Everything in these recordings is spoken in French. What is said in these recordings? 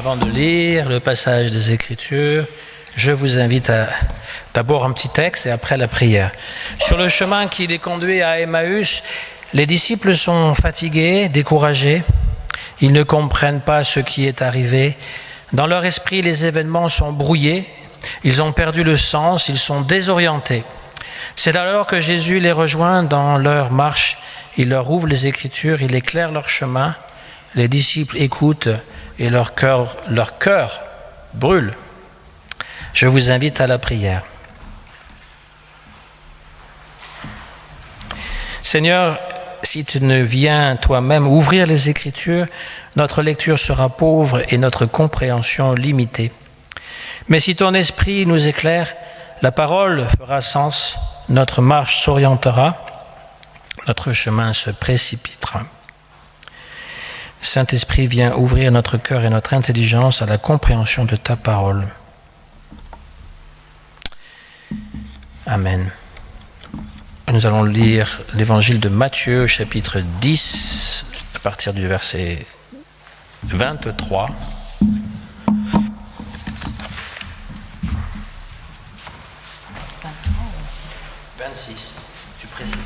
Avant de lire le passage des Écritures, je vous invite à d'abord un petit texte et après la prière. Sur le chemin qui les conduit à Emmaüs, les disciples sont fatigués, découragés. Ils ne comprennent pas ce qui est arrivé. Dans leur esprit, les événements sont brouillés. Ils ont perdu le sens, ils sont désorientés. C'est alors que Jésus les rejoint dans leur marche. Il leur ouvre les Écritures, il éclaire leur chemin. Les disciples écoutent et leur cœur brûle. Je vous invite à la prière. Seigneur, si tu ne viens toi-même ouvrir les Écritures, notre lecture sera pauvre et notre compréhension limitée. Mais si ton esprit nous éclaire, la parole fera sens, notre marche s'orientera, notre chemin se précipitera. Saint-Esprit, viens ouvrir notre cœur et notre intelligence à la compréhension de ta parole. Amen. Nous allons lire l'évangile de Matthieu, chapitre 10, à partir du verset 23. Tu précises.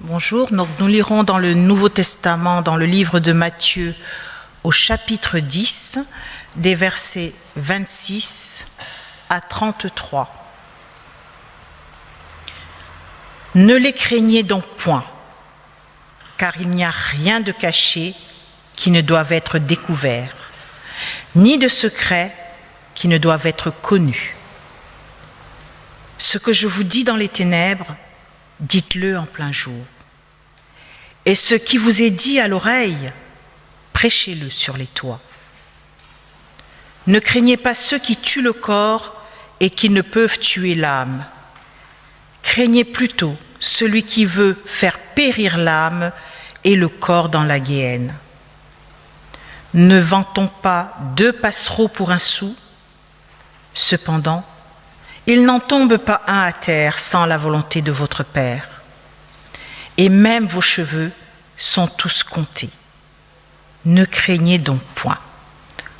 Bonjour, donc nous lirons dans le Nouveau Testament, dans le livre de Matthieu, au chapitre 10, des versets 26 à 33. Ne les craignez donc point, car il n'y a rien de caché qui ne doive être découvert, ni de secret qui ne doivent être connus. Ce que je vous dis dans les ténèbres, dites-le en plein jour. Et ce qui vous est dit à l'oreille, prêchez-le sur les toits. Ne craignez pas ceux qui tuent le corps et qui ne peuvent tuer l'âme. Craignez plutôt celui qui veut faire périr l'âme et le corps dans la guéhenne. Ne vend-on pas 2 passereaux pour un sou? Cependant, il n'en tombe pas un à terre sans la volonté de votre Père. Et même vos cheveux sont tous comptés. Ne craignez donc point.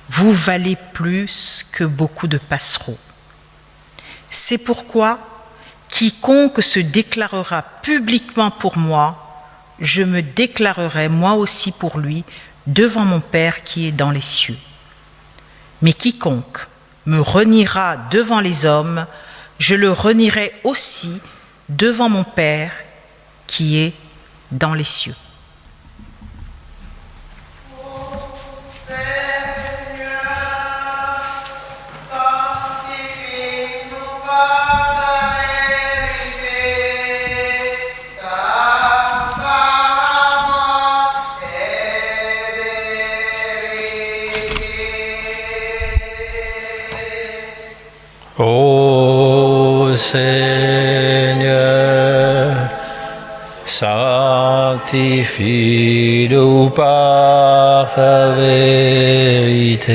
Vous valez plus que beaucoup de passereaux. C'est pourquoi, quiconque se déclarera publiquement pour moi, je me déclarerai moi aussi pour lui devant mon Père qui est dans les cieux. Mais quiconque me reniera devant les hommes, je le renierai aussi devant mon Père qui est dans les cieux. Ô Seigneur, sanctifie-nous par ta vérité.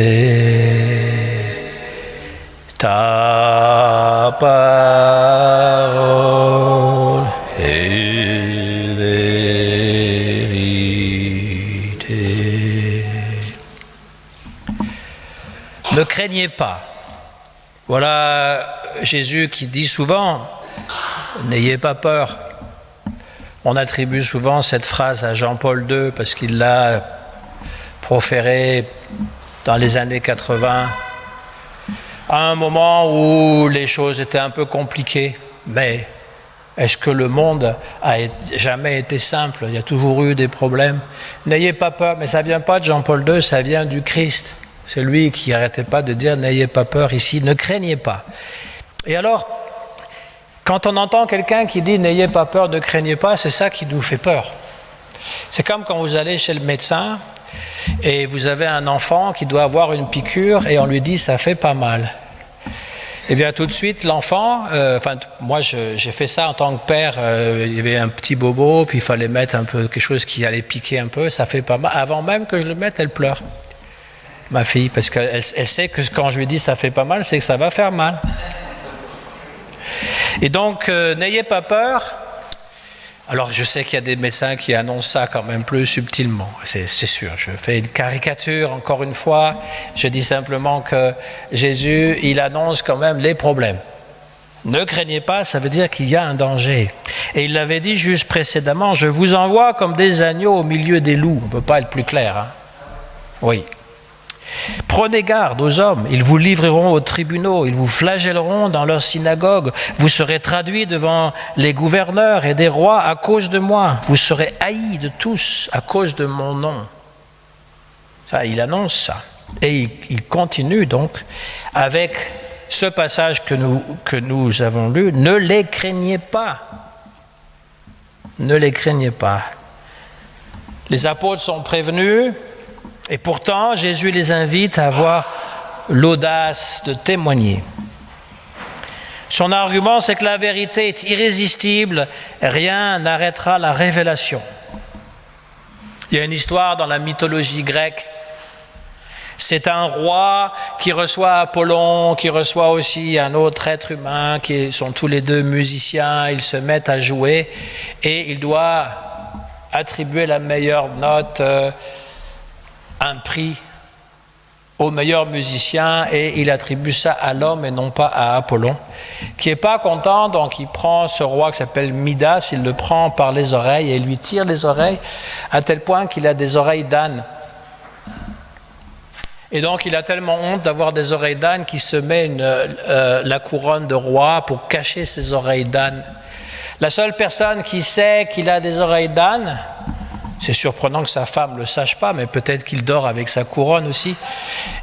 Ta parole est vérité. Ne craignez pas. Voilà Jésus qui dit souvent « N'ayez pas peur ». On attribue souvent cette phrase à Jean-Paul II parce qu'il l'a proférée dans les années 80, à un moment où les choses étaient un peu compliquées. Mais est-ce que le monde a jamais été simple? Il y a toujours eu des problèmes. N'ayez pas peur, mais ça ne vient pas de Jean-Paul II, ça vient du Christ. C'est lui qui n'arrêtait pas de dire « N'ayez pas peur ici, ne craignez pas ». Et alors, quand on entend quelqu'un qui dit « N'ayez pas peur, ne craignez pas », c'est ça qui nous fait peur. C'est comme quand vous allez chez le médecin et vous avez un enfant qui doit avoir une piqûre et on lui dit « Ça fait pas mal ». Eh bien, tout de suite, l'enfant, moi j'ai fait ça en tant que père, il y avait un petit bobo, puis il fallait mettre un peu quelque chose qui allait piquer un peu, ça fait pas mal. Avant même que je le mette, elle pleure. Ma fille, parce qu'elle sait que quand je lui dis ça fait pas mal, c'est que ça va faire mal. Et donc, n'ayez pas peur. Alors je sais qu'il y a des médecins qui annoncent ça quand même plus subtilement, c'est sûr. Je fais une caricature encore une fois, je dis simplement que Jésus, il annonce quand même les problèmes. Ne craignez pas, ça veut dire qu'il y a un danger. Et il l'avait dit juste précédemment, je vous envoie comme des agneaux au milieu des loups. On ne peut pas être plus clair, hein? Oui. Prenez garde aux hommes, ils vous livreront aux tribunaux, ils vous flagelleront dans leurs synagogues, vous serez traduits devant les gouverneurs et des rois à cause de moi, vous serez haïs de tous à cause de mon nom. Ça, il annonce ça. Et il continue donc avec ce passage que nous avons lu, ne les craignez pas. Ne les craignez pas. Les apôtres sont prévenus, et pourtant Jésus les invite à avoir l'audace de témoigner. Son argument, c'est que la vérité est irrésistible, rien n'arrêtera la révélation. Il y a une histoire dans la mythologie grecque. C'est un roi qui reçoit Apollon, qui reçoit aussi un autre être humain, qui sont tous les deux musiciens, ils se mettent à jouer et il doit attribuer la meilleure note, un prix au meilleur musicien, et il attribue ça à l'homme et non pas à Apollon, qui n'est pas content, donc il prend ce roi qui s'appelle Midas, il le prend par les oreilles et lui tire les oreilles à tel point qu'il a des oreilles d'âne. Et donc il a tellement honte d'avoir des oreilles d'âne qu'il se met la couronne de roi pour cacher ses oreilles d'âne. La seule personne qui sait qu'il a des oreilles d'âne, c'est surprenant que sa femme ne le sache pas, mais peut-être qu'il dort avec sa couronne aussi,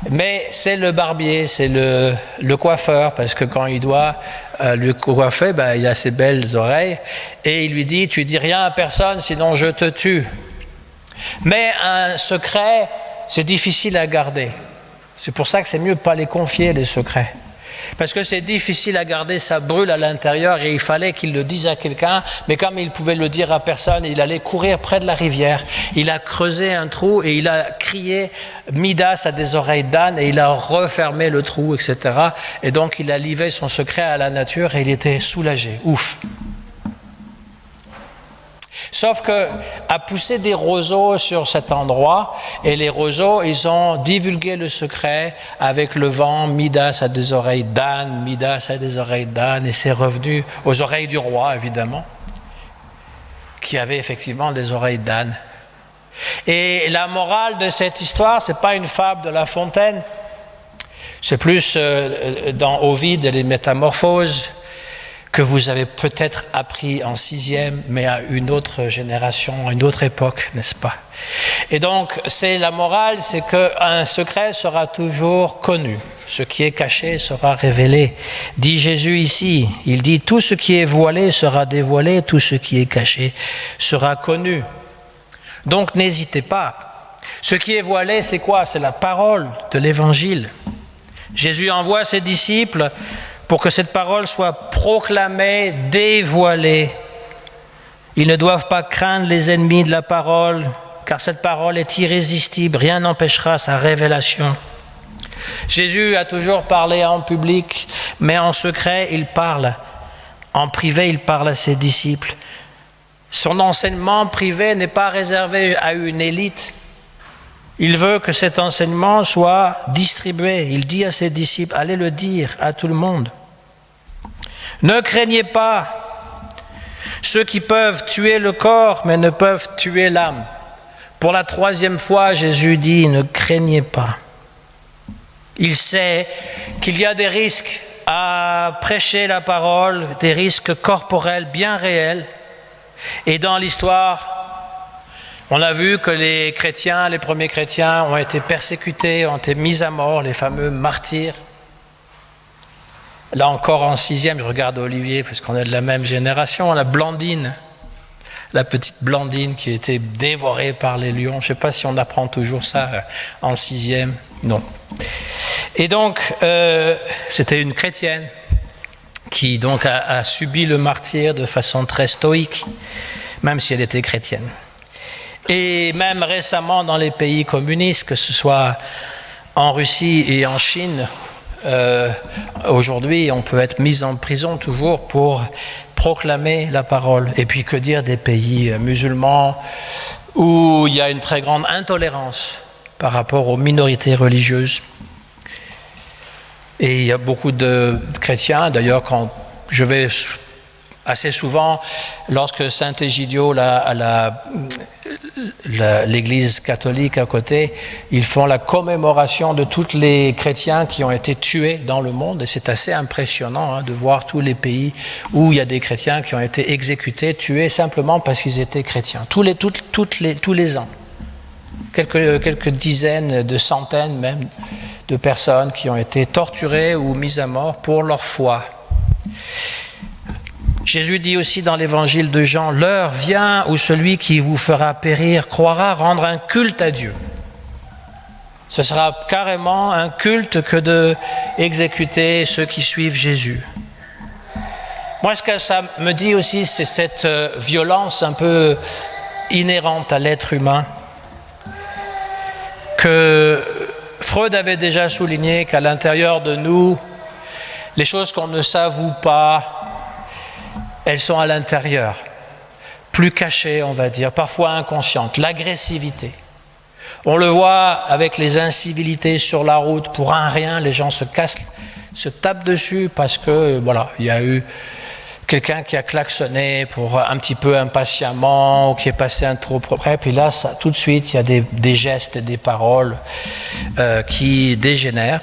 mais c'est le barbier, c'est le coiffeur, parce que quand il doit le coiffer, il a ses belles oreilles, et il lui dit « tu dis rien à personne, sinon je te tue ». Mais un secret, c'est difficile à garder. C'est pour ça que c'est mieux de ne pas les confier, les secrets. Parce que c'est difficile à garder, ça brûle à l'intérieur et il fallait qu'il le dise à quelqu'un, mais comme il pouvait le dire à personne, il allait courir près de la rivière. Il a creusé un trou et il a crié « Midas a des oreilles d'âne » et il a refermé le trou, etc. Et donc il a livré son secret à la nature et il était soulagé. Ouf! Sauf que a poussé des roseaux sur cet endroit et les roseaux, ils ont divulgué le secret avec le vent. Midas a des oreilles d'âne, Midas a des oreilles d'âne, et c'est revenu aux oreilles du roi, évidemment, qui avait effectivement des oreilles d'âne. Et la morale de cette histoire, c'est pas une fable de La Fontaine, c'est plus dans Ovide et les Métamorphoses, que vous avez peut-être appris en 6e, mais à une autre génération, à une autre époque, n'est-ce pas? Et donc, c'est la morale, c'est qu'un secret sera toujours connu. Ce qui est caché sera révélé. Dit Jésus ici, il dit « Tout ce qui est voilé sera dévoilé, tout ce qui est caché sera connu. » Donc, n'hésitez pas. Ce qui est voilé, c'est quoi? C'est la parole de l'Évangile. Jésus envoie ses disciples pour que cette parole soit proclamée, dévoilée. Ils ne doivent pas craindre les ennemis de la parole, car cette parole est irrésistible, rien n'empêchera sa révélation. Jésus a toujours parlé en public, mais en secret, il parle. En privé, il parle à ses disciples. Son enseignement privé n'est pas réservé à une élite. Il veut que cet enseignement soit distribué. Il dit à ses disciples, allez le dire à tout le monde. Ne craignez pas ceux qui peuvent tuer le corps, mais ne peuvent tuer l'âme. Pour la 3e fois, Jésus dit, ne craignez pas. Il sait qu'il y a des risques à prêcher la parole, des risques corporels bien réels. Et dans l'histoire, on a vu que les chrétiens, les premiers chrétiens, ont été persécutés, ont été mis à mort, les fameux martyrs. Là encore en 6e, je regarde Olivier parce qu'on est de la même génération, la Blandine, la petite Blandine qui a été dévorée par les lions. Je ne sais pas si on apprend toujours ça en 6e, non. Et donc, c'était une chrétienne qui donc a subi le martyre de façon très stoïque, même si elle était chrétienne. Et même récemment dans les pays communistes, que ce soit en Russie et en Chine, aujourd'hui on peut être mis en prison toujours pour proclamer la parole. Et puis que dire des pays musulmans où il y a une très grande intolérance par rapport aux minorités religieuses. Et il y a beaucoup de chrétiens, d'ailleurs quand je vais assez souvent, lorsque Saint-Égidio, l'église catholique à côté, ils font la commémoration de tous les chrétiens qui ont été tués dans le monde. Et c'est assez impressionnant de voir tous les pays où il y a des chrétiens qui ont été exécutés, tués simplement parce qu'ils étaient chrétiens. Tous les ans. Quelques dizaines, de centaines même de personnes qui ont été torturées ou mises à mort pour leur foi. Jésus dit aussi dans l'évangile de Jean, « L'heure vient où celui qui vous fera périr croira rendre un culte à Dieu. » Ce sera carrément un culte que d'exécuter ceux qui suivent Jésus. Moi, ce que ça me dit aussi, c'est cette violence un peu inhérente à l'être humain, que Freud avait déjà souligné qu'à l'intérieur de nous, les choses qu'on ne s'avoue pas, elles sont à l'intérieur, plus cachées, on va dire, parfois inconscientes. L'agressivité. On le voit avec les incivilités sur la route, pour un rien, les gens se tapent dessus parce que, voilà, il y a eu quelqu'un qui a klaxonné pour un petit peu impatiemment ou qui est passé un trop près, puis là, tout de suite, il y a des gestes et des paroles qui dégénèrent.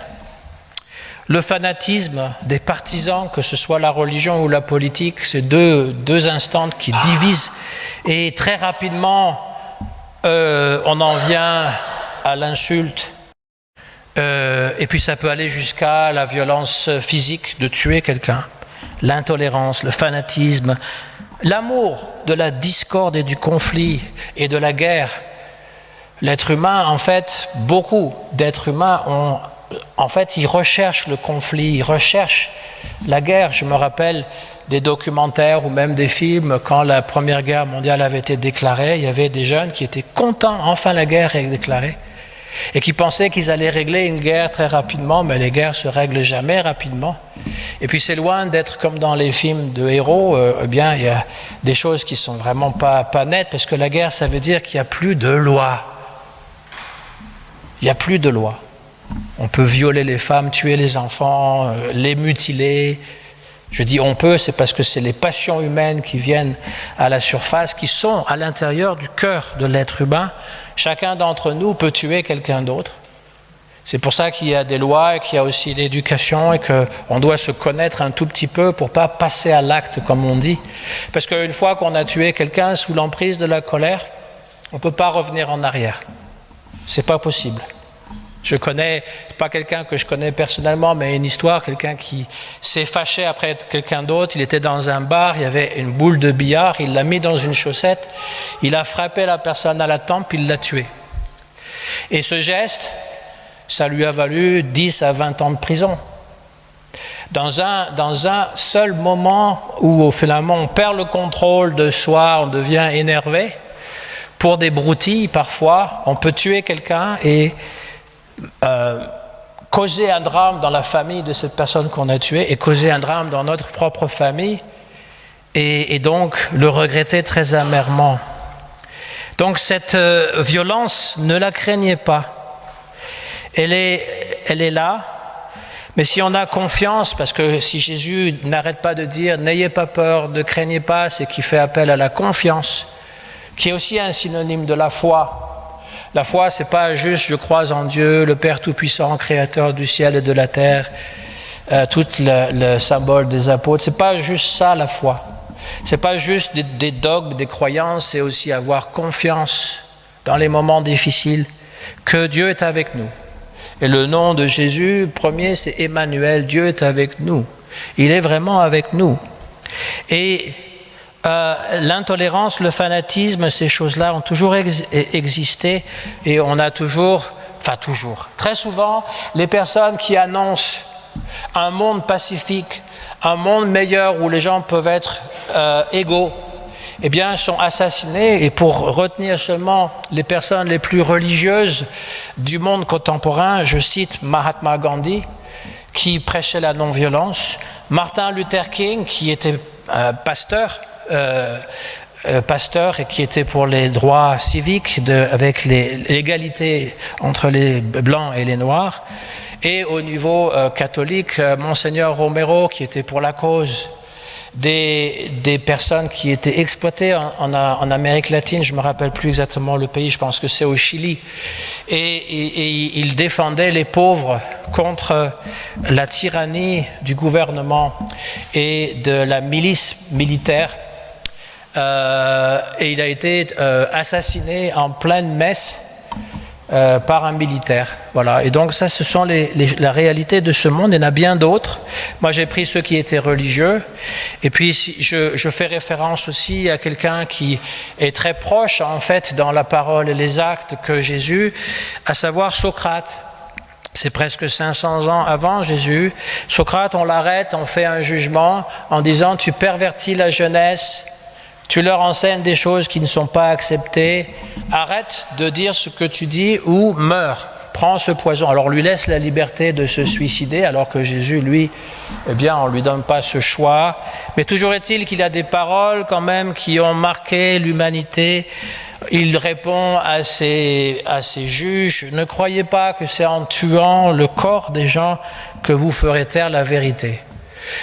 Le fanatisme des partisans, que ce soit la religion ou la politique, c'est deux instances qui divisent. Et très rapidement, on en vient à l'insulte. Et puis ça peut aller jusqu'à la violence physique, de tuer quelqu'un. L'intolérance, le fanatisme, l'amour de la discorde et du conflit et de la guerre. L'être humain, en fait, beaucoup d'êtres humains ils recherchent le conflit, ils recherchent la guerre. Je me rappelle des documentaires ou même des films, quand la Première Guerre mondiale avait été déclarée, il y avait des jeunes qui étaient contents, enfin la guerre est déclarée, et qui pensaient qu'ils allaient régler une guerre très rapidement, mais les guerres ne se règlent jamais rapidement. Et puis c'est loin d'être comme dans les films de héros, il y a des choses qui ne sont vraiment pas nettes, parce que la guerre, ça veut dire qu'il n'y a plus de loi. Il n'y a plus de loi. On peut violer les femmes, tuer les enfants, les mutiler. Je dis on peut, c'est parce que c'est les passions humaines qui viennent à la surface, qui sont à l'intérieur du cœur de l'être humain. Chacun d'entre nous peut tuer quelqu'un d'autre. C'est pour ça qu'il y a des lois et qu'il y a aussi l'éducation et qu'on doit se connaître un tout petit peu pour ne pas passer à l'acte, comme on dit. Parce qu'une fois qu'on a tué quelqu'un sous l'emprise de la colère, on ne peut pas revenir en arrière. Ce n'est pas possible. Je connais, pas quelqu'un que je connais personnellement, mais une histoire, quelqu'un qui s'est fâché après quelqu'un d'autre. Il était dans un bar, il y avait une boule de billard, il l'a mis dans une chaussette, il a frappé la personne à la tempe, il l'a tué. Et ce geste, ça lui a valu 10 à 20 ans de prison. Dans un seul moment où finalement on perd le contrôle de soi, on devient énervé, pour des broutilles parfois, on peut tuer quelqu'un et causer un drame dans la famille de cette personne qu'on a tuée et causer un drame dans notre propre famille et donc le regretter très amèrement. Donc cette violence, ne la craignez pas. Elle est là, mais si on a confiance, parce que si Jésus n'arrête pas de dire « n'ayez pas peur, ne craignez pas », c'est qu'il fait appel à la confiance, qui est aussi un synonyme de la foi. La foi, c'est pas juste « je crois en Dieu, le Père Tout-Puissant, Créateur du ciel et de la terre », tout le symbole des apôtres. C'est pas juste ça la foi. C'est pas juste des dogmes, des croyances, c'est aussi avoir confiance dans les moments difficiles que Dieu est avec nous. Et le nom de Jésus, premier, c'est Emmanuel, Dieu est avec nous. Il est vraiment avec nous. Et l'intolérance, le fanatisme, ces choses-là ont toujours existé et on a très souvent, les personnes qui annoncent un monde pacifique, un monde meilleur où les gens peuvent être égaux, eh bien, sont assassinés. Et pour retenir seulement les personnes les plus religieuses du monde contemporain, je cite Mahatma Gandhi, qui prêchait la non-violence, Martin Luther King, qui était pasteur et qui était pour les droits civiques avec l'égalité entre les blancs et les noirs. Et au niveau catholique, Monseigneur Romero, qui était pour la cause des personnes qui étaient exploitées en Amérique latine, je ne me rappelle plus exactement le pays, je pense que c'est au Chili, et il défendait les pauvres contre la tyrannie du gouvernement et de la milice militaire, et il a été assassiné en pleine messe par un militaire. Voilà. Et donc ça, ce sont la réalité de ce monde. Il y en a bien d'autres. Moi, j'ai pris ceux qui étaient religieux. Et puis, je fais référence aussi à quelqu'un qui est très proche, en fait, dans la parole et les actes que Jésus, à savoir Socrate. C'est presque 500 ans avant Jésus. Socrate, on l'arrête, on fait un jugement en disant « Tu pervertis la jeunesse ». Tu leur enseignes des choses qui ne sont pas acceptées. Arrête de dire ce que tu dis ou meurs. Prends ce poison. Alors on lui laisse la liberté de se suicider, alors que Jésus, lui, eh bien, on ne lui donne pas ce choix. Mais toujours est-il qu'il y a des paroles quand même qui ont marqué l'humanité. Il répond à ces juges, ne croyez pas que c'est en tuant le corps des gens que vous ferez taire la vérité.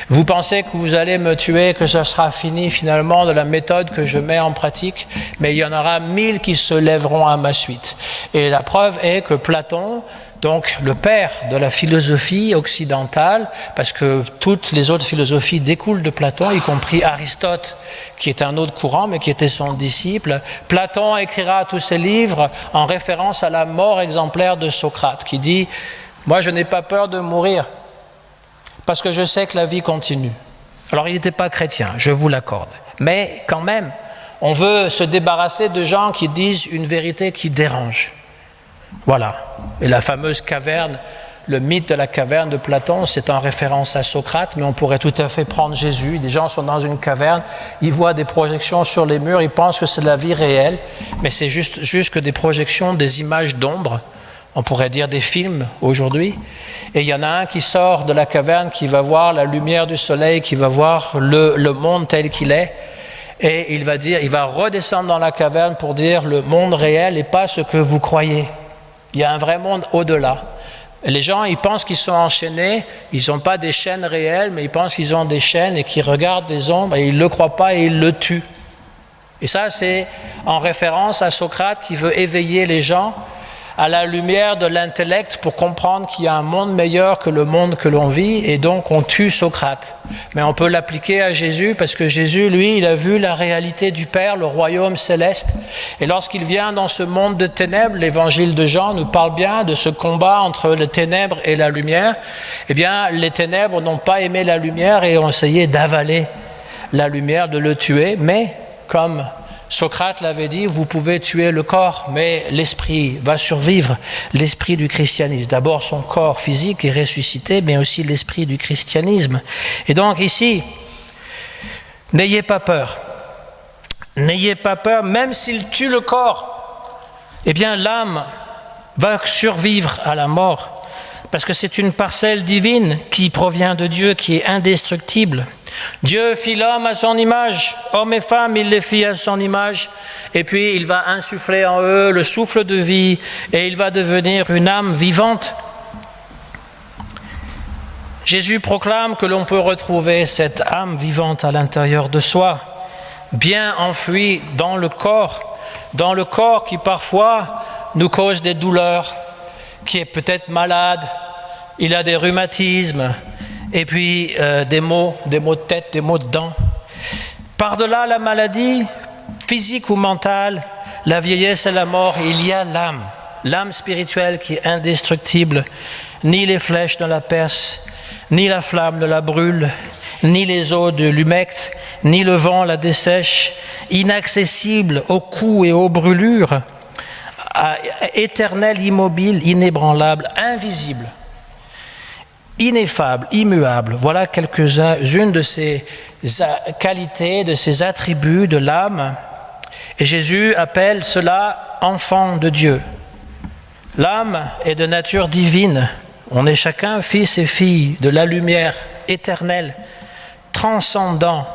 Vous pensez que vous allez me tuer, que ce sera fini finalement de la méthode que je mets en pratique, mais il y en aura 1000 qui se lèveront à ma suite. Et la preuve est que Platon, donc le père de la philosophie occidentale, parce que toutes les autres philosophies découlent de Platon, y compris Aristote, qui est un autre courant, mais qui était son disciple. Platon écrira tous ses livres en référence à la mort exemplaire de Socrate, qui dit « Moi, je n'ai pas peur de mourir. » Parce que je sais que la vie continue. Alors, il n'était pas chrétien, je vous l'accorde. Mais quand même, on veut se débarrasser de gens qui disent une vérité qui dérange. Voilà. Et la fameuse caverne, le mythe de la caverne de Platon, c'est en référence à Socrate, mais on pourrait tout à fait prendre Jésus. Des gens sont dans une caverne, ils voient des projections sur les murs, ils pensent que c'est la vie réelle, mais c'est juste que des projections, des images d'ombre. On pourrait dire des films aujourd'hui. Et il y en a un qui sort de la caverne, qui va voir la lumière du soleil, qui va voir le monde tel qu'il est. Et il va redescendre dans la caverne pour dire le monde réel n'est pas ce que vous croyez. Il y a un vrai monde au-delà. Et les gens, ils pensent qu'ils sont enchaînés. Ils n'ont pas des chaînes réelles, mais ils pensent qu'ils ont des chaînes et qu'ils regardent des ombres et ils ne le croient pas et ils le tuent. Et ça, c'est en référence à Socrate qui veut éveiller les gens à la lumière de l'intellect pour comprendre qu'il y a un monde meilleur que le monde que l'on vit, et donc on tue Socrate. Mais on peut l'appliquer à Jésus, parce que Jésus, lui, il a vu la réalité du Père, le royaume céleste, et lorsqu'il vient dans ce monde de ténèbres, l'évangile de Jean nous parle bien de ce combat entre les ténèbres et la lumière. Eh bien, les ténèbres n'ont pas aimé la lumière et ont essayé d'avaler la lumière, de le tuer, mais comme Socrate l'avait dit, vous pouvez tuer le corps, mais l'esprit va survivre, l'esprit du christianisme. D'abord, son corps physique est ressuscité, mais aussi l'esprit du christianisme. Et donc ici, n'ayez pas peur. N'ayez pas peur, même s'il tue le corps, eh bien l'âme va survivre à la mort, parce que c'est une parcelle divine qui provient de Dieu, qui est indestructible. Dieu fit l'homme à son image, hommes et femmes, il les fit à son image, et puis il va insuffler en eux le souffle de vie, et il va devenir une âme vivante. Jésus proclame que l'on peut retrouver cette âme vivante à l'intérieur de soi, bien enfouie dans le corps qui parfois nous cause des douleurs, qui est peut-être malade, il a des rhumatismes, et puis des maux de tête, des maux de dents. Par-delà la maladie physique ou mentale, la vieillesse et la mort, il y a l'âme spirituelle qui est indestructible. Ni les flèches ne la percent, ni la flamme ne la brûle, ni les eaux de l'humecte, ni le vent la dessèche, inaccessible aux coups et aux brûlures, éternel, immobile, inébranlable, invisible, ineffable, immuable. Voilà quelques-unes de ces qualités, de ces attributs de l'âme. Et Jésus appelle cela enfant de Dieu. L'âme est de nature divine. On est chacun fils et fille de la lumière éternelle, transcendant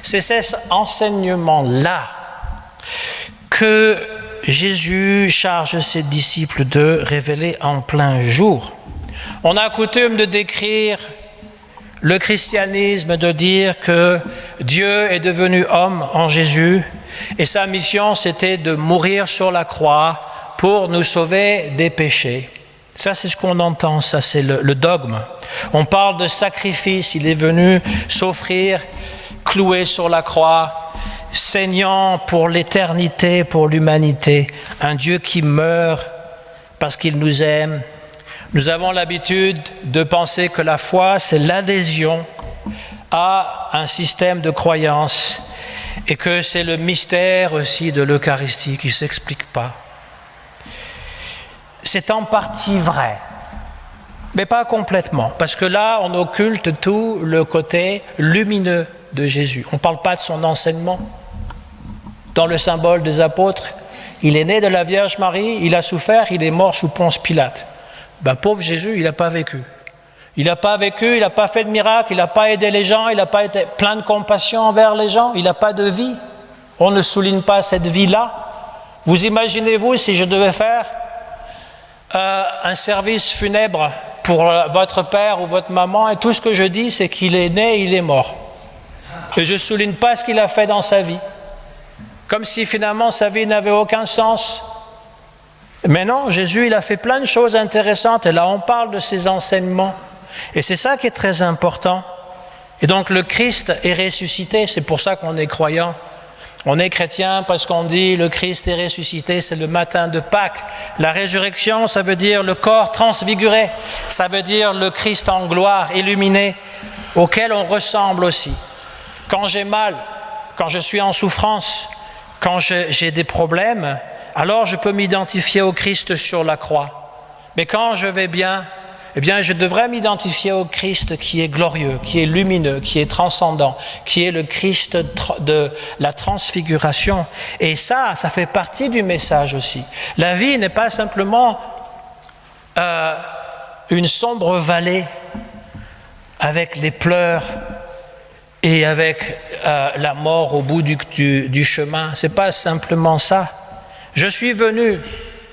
C'est cet enseignement-là que Jésus charge ses disciples de révéler en plein jour. On a coutume de décrire le christianisme, de dire que Dieu est devenu homme en Jésus et sa mission c'était de mourir sur la croix pour nous sauver des péchés. Ça c'est ce qu'on entend, ça c'est le dogme. On parle de sacrifice, il est venu s'offrir, cloué sur la croix, saignant pour l'éternité, pour l'humanité, un Dieu qui meurt parce qu'il nous aime. Nous avons l'habitude de penser que la foi, c'est l'adhésion à un système de croyance et que c'est le mystère aussi de l'Eucharistie qui ne s'explique pas. C'est en partie vrai, mais pas complètement, parce que là, on occulte tout le côté lumineux de Jésus. On ne parle pas de son enseignement. Dans le symbole des apôtres, il est né de la Vierge Marie, il a souffert, il est mort sous Ponce Pilate. Pauvre Jésus, il n'a pas vécu. Il n'a pas vécu, il n'a pas fait de miracle, il n'a pas aidé les gens, il n'a pas été plein de compassion envers les gens, il n'a pas de vie. On ne souligne pas cette vie-là. Vous imaginez-vous si je devais faire un service funèbre pour votre père ou votre maman et tout ce que je dis, c'est qu'il est né et il est mort. Et je ne souligne pas ce qu'il a fait dans sa vie. Comme si finalement sa vie n'avait aucun sens. Mais non, Jésus, il a fait plein de choses intéressantes et là on parle de ses enseignements. Et c'est ça qui est très important. Et donc le Christ est ressuscité, c'est pour ça qu'on est croyant. On est chrétien parce qu'on dit le Christ est ressuscité, c'est le matin de Pâques. La résurrection, ça veut dire le corps transfiguré, ça veut dire le Christ en gloire, illuminé, auquel on ressemble aussi. Quand j'ai mal, quand je suis en souffrance, quand j'ai des problèmes, alors je peux m'identifier au Christ sur la croix. Mais quand je vais bien, eh bien je devrais m'identifier au Christ qui est glorieux, qui est lumineux, qui est transcendant, qui est le Christ de la transfiguration. Et ça fait partie du message aussi. La vie n'est pas simplement une sombre vallée avec les pleurs et avec la mort au bout du chemin. C'est pas simplement ça. Je suis venu,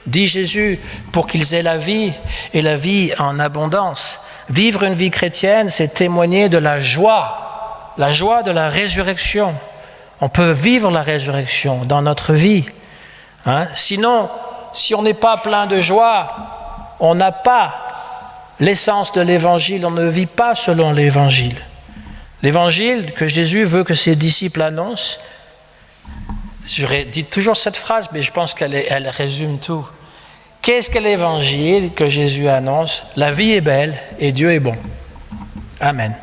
dit Jésus, pour qu'ils aient la vie et la vie en abondance. Vivre une vie chrétienne, c'est témoigner de la joie de la résurrection. On peut vivre la résurrection dans notre vie. Sinon, si on n'est pas plein de joie, on n'a pas l'essence de l'évangile, on ne vit pas selon l'évangile. L'évangile que Jésus veut que ses disciples annoncent, je dis toujours cette phrase, mais je pense qu'elle résume tout. Qu'est-ce que l'évangile que Jésus annonce? La vie est belle et Dieu est bon. Amen.